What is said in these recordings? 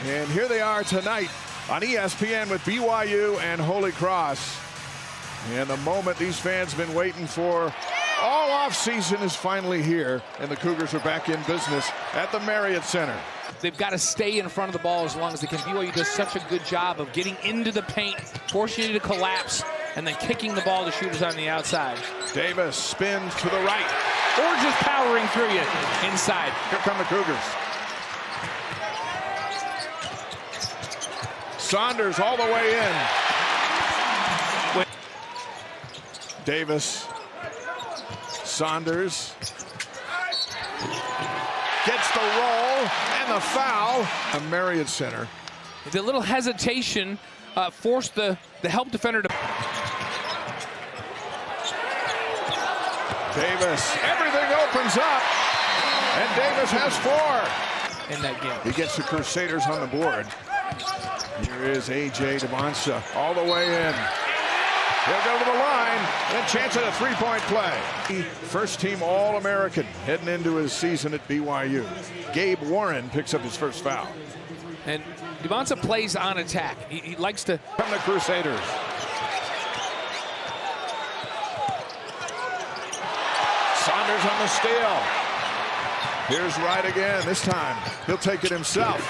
And here they are tonight on ESPN with BYU and Holy Cross. And the moment these fans have been waiting for all off-season is finally here, and the Cougars are back in business at the Marriott Center. They've got to stay in front of the ball as long as they can. BYU does such a good job of getting into the paint, forcing you to collapse, and then kicking the ball to shooters on the outside. Davis spins to the right. Or just powering through you inside. Here come the Cougars. Saunders all the way in. Davis. Saunders. Gets the roll and the foul. A Marriott Center. The little hesitation forced the help defender to... Davis, everything opens up, and Davis has 4 in that game. He gets the Crusaders on the board. Here is A.J. DeMonsa all the way in. He'll go to the line, and a chance at a three-point play. First team All-American heading into his season at BYU. Gabe Warren picks up his first foul. And DeMonsa plays on attack. He likes to... From the Crusaders. Saunders on the steal. Here's Wright again. This time, he'll take it himself.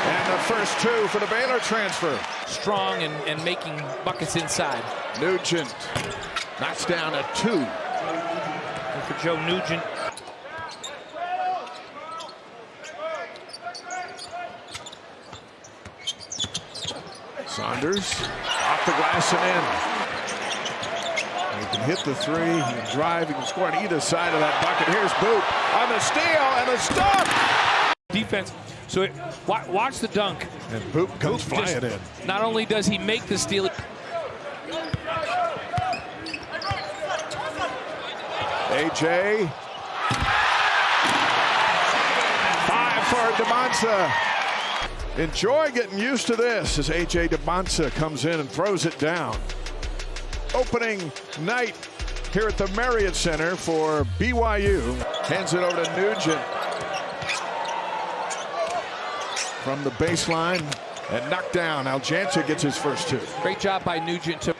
And the first 2 for the Baylor transfer. Strong and making buckets inside. Nugent knocks down a 2. And for Joe Nugent. Saunders off the glass and in. He can hit the 3, he can drive, he can score on either side of that bucket. Here's Boot on the steal and the stop. Defense. So watch the dunk. And Boot comes flying in. Not only does he make the steal. A.J. 5 for DeMonsa. Enjoy getting used to this as A.J. DeMonsa comes in and throws it down. Opening night here at the Marriott Center for BYU. Hands it over to Nugent. From the baseline and knocked down. Aljancha gets his first 2. Great job by Nugent to...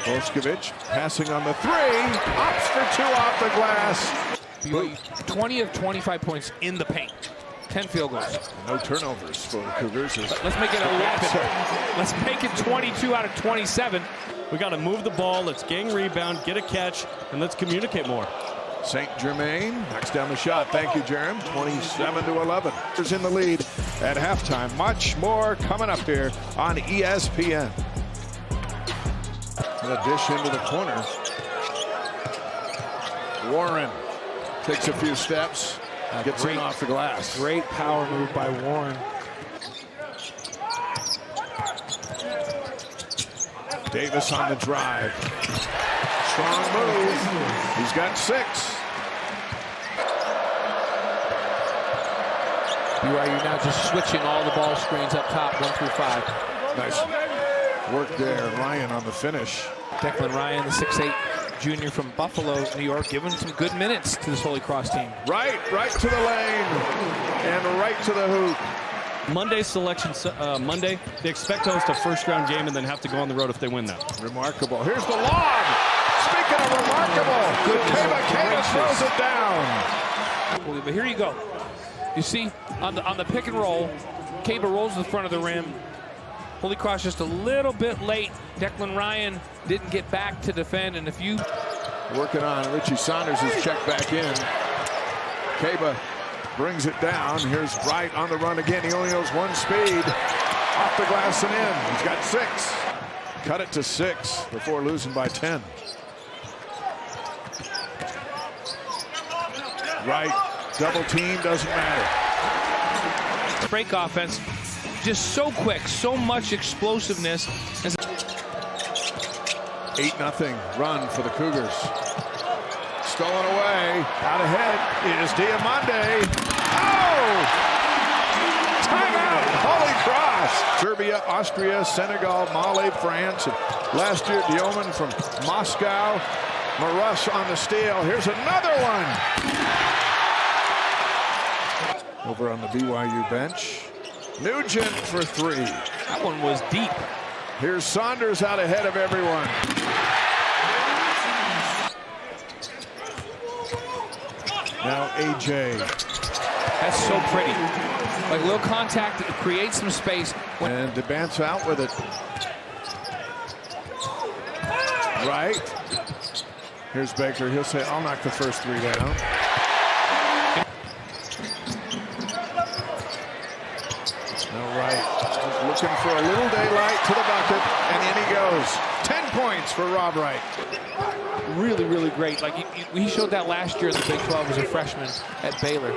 Boskovic passing on the 3. Opts for 2 off the glass. BYU 20 of 25 points in the paint. 10 field goals. No turnovers for the Cougars. Let's make it 11. Let's make it 22 out of 27. We got to move the ball. Let's gang rebound, get a catch, and let's communicate more. St. Germain knocks down the shot. Thank you, Jerem. 27-11. Is in the lead at halftime. Much more coming up here on ESPN. And a dish into the corner. Warren takes a few steps. Gets in off the glass. Great power move by Warren. Davis on the drive. Strong move. He's got 6. BYU now just switching all the ball screens up top, 1 through 5. Nice work there. Ryan on the finish. Declan Ryan, the 6'8" junior from Buffalo, New York, giving some good minutes to this Holy Cross team. Right to the lane and right to the hoop. Monday's selection, Monday, they expect to host a first-round game and then have to go on the road if they win that. Remarkable. Here's the lob. Speaking of remarkable, Kaba throws it down. But here you go. You see on the pick and roll, Kaba rolls to the front of the rim. Holy Cross just a little bit late. Declan Ryan didn't get back to defend, and if you... Working on Richie Saunders is checked back in. Kaba brings it down. Here's Wright on the run again. He only knows 1 speed. Off the glass and in. He's got 6. Cut it to 6 before losing by 10. Wright, double team, doesn't matter. Break offense, just so quick, so much explosiveness. 8-0 run for the Cougars. Stolen away. Out ahead is Diamande. Oh! Timeout! Holy Cross! Serbia, Austria, Senegal, Mali, France. And last year, Dioman from Moscow. Marush on the steal. Here's another one. over on the BYU bench. Nugent for three. That one was deep. Here's Saunders out ahead of everyone. Now AJ. That's so pretty. Like a little contact, it creates some space. And DeBance out with it. Right. Here's Baker. He'll say, I'll knock the first three down. Now Wright is looking for a little daylight to the bucket, and in he goes. 10 points for Rob Wright. Really, really great. Like he showed that last year in the Big 12 as a freshman at Baylor.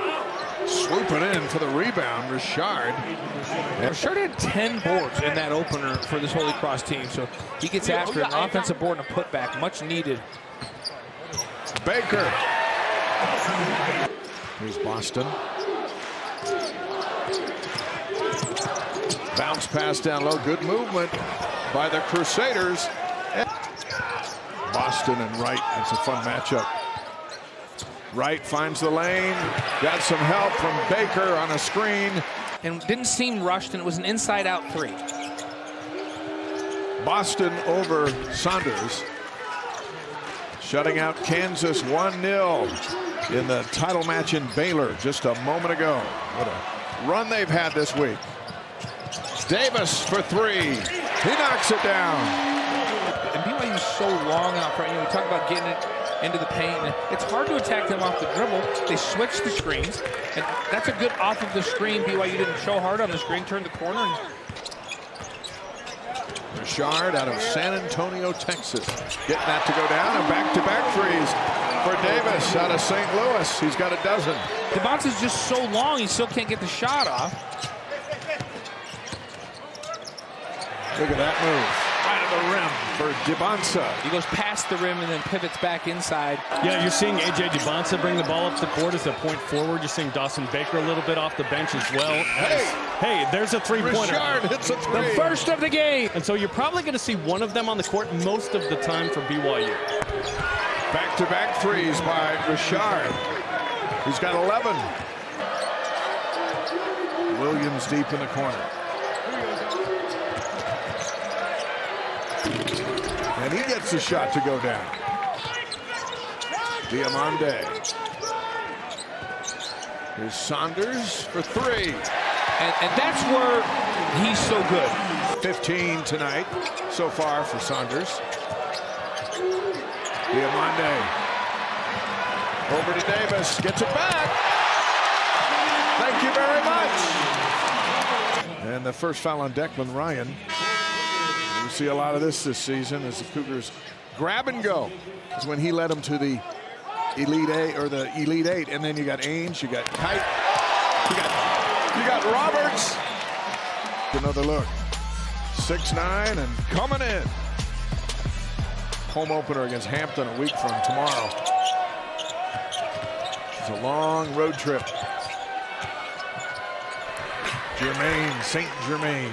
Swooping in for the rebound, Richard. Richard had 10 boards in that opener for this Holy Cross team, so he gets after an offensive board and a putback, much needed. Baker. Here's Boston. Bounce pass down low. Good movement by the Crusaders. Boston and Wright. It's a fun matchup. Wright finds the lane. Got some help from Baker on a screen. And didn't seem rushed, and it was an inside-out three. Boston over Saunders. Shutting out Kansas 1-0 in the title match in Baylor just a moment ago. What a run they've had this week. Davis for three. He knocks it down. And BYU's so long out front. You know, we talk about getting it into the paint. And it's hard to attack them off the dribble. They switch the screens, and that's a good off of the screen. BYU didn't show hard on the screen, turned the corner. And Richard out of San Antonio, Texas. Getting that to go down. A back-to-back threes for Davis out of St. Louis. He's got a dozen. DeBonce's just so long, he still can't get the shot off. Look at that move. Right at the rim for DeBonce. He goes past the rim and then pivots back inside. Yeah, you're seeing A.J. DeBonce bring the ball up the court as a point forward. You're seeing Dawson Baker a little bit off the bench as well. Hey, there's a three-pointer. Richard hits a three. The first of the game. And so you're probably going to see one of them on the court most of the time for BYU. Back-to-back threes by Richard. He's got 11. Williams deep in the corner. And he gets the shot to go down. Diamande. Here's Saunders for three. And that's where he's so good. 15 tonight so far for Saunders. Diamande. Over to Davis. Gets it back. Thank you very much. And the first foul on Declan Ryan. We see a lot of this season as the Cougars grab and go. Is when he led them to the Elite Eight or the Elite Eight, and then you got Ainge, you got Kite, you got Roberts. Another look. 6'9" and coming in. Home opener against Hampton a week from tomorrow. It's a long road trip. Germain, St. Germain.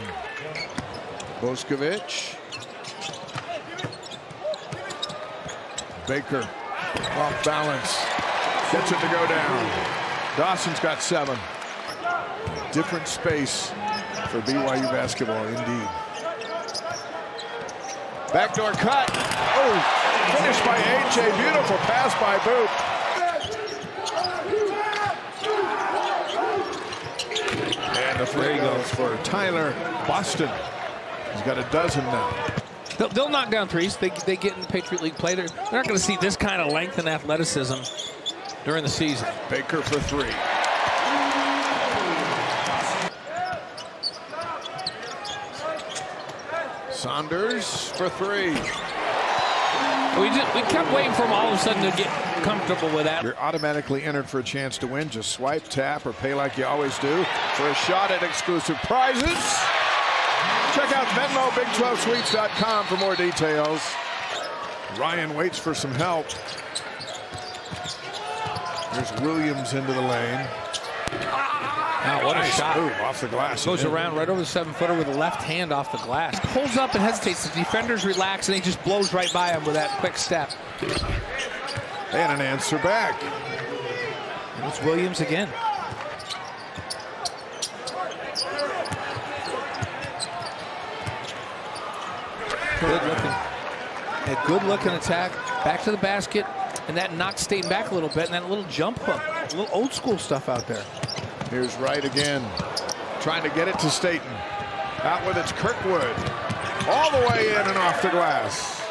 Boskovic. Baker off balance. Gets it to go down. Dawson's got 7. Different space for BYU basketball, indeed. Backdoor cut. Oh, finished by AJ. Beautiful pass by Boop. And the three goes for Tyler Boston. He's got a dozen now. They'll knock down threes. They get in the Patriot League play. They're not going to see this kind of length and athleticism during the season. Baker for three. Saunders for three. We kept waiting for him all of a sudden to get comfortable with that. You're automatically entered for a chance to win. Just swipe, tap, or pay like you always do for a shot at exclusive prizes. Check out VenmoBig12Sweets.com for more details. Ryan waits for some help. There's Williams into the lane. Wow, what a shot. Ooh, off the glass. Goes around right over the 7-footer with the left hand off the glass. Pulls up and hesitates. The defenders relax, and he just blows right by him with that quick step. And an answer back. And it's Williams again. A good-looking attack, back to the basket, and that knocked Staten back a little bit, and that little jump hook. A little old-school stuff out there. Here's Wright again, trying to get it to Staten. Out with it's Kirkwood. All the way in and off the glass.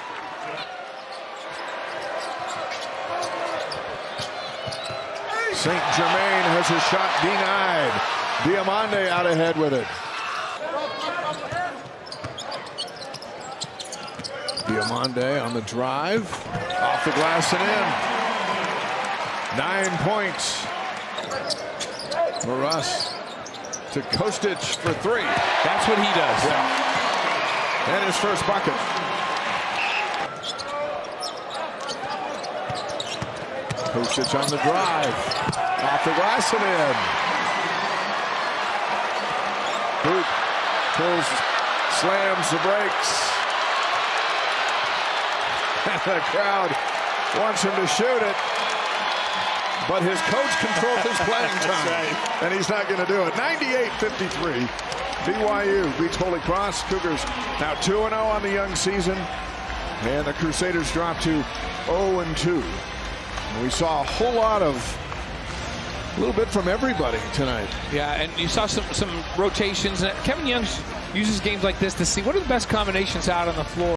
St. Germain has a shot denied. Diamande out ahead with it. Diamande on the drive. Off the glass and in. 9 points. Maras to Kostic for 3. That's what he does. Yeah. And his first bucket. Kostic on the drive. Off the glass and in. Boot pulls, slams the brakes. And the crowd wants him to shoot it. But his coach controls his playing time. Right. And he's not going to do it. 98-53. BYU beats Holy Cross. Cougars now 2-0 on the young season. And the Crusaders drop to 0-2. We saw a whole lot of, a little bit from everybody tonight. Yeah, and you saw some rotations. And Kevin Young uses games like this to see what are the best combinations out on the floor.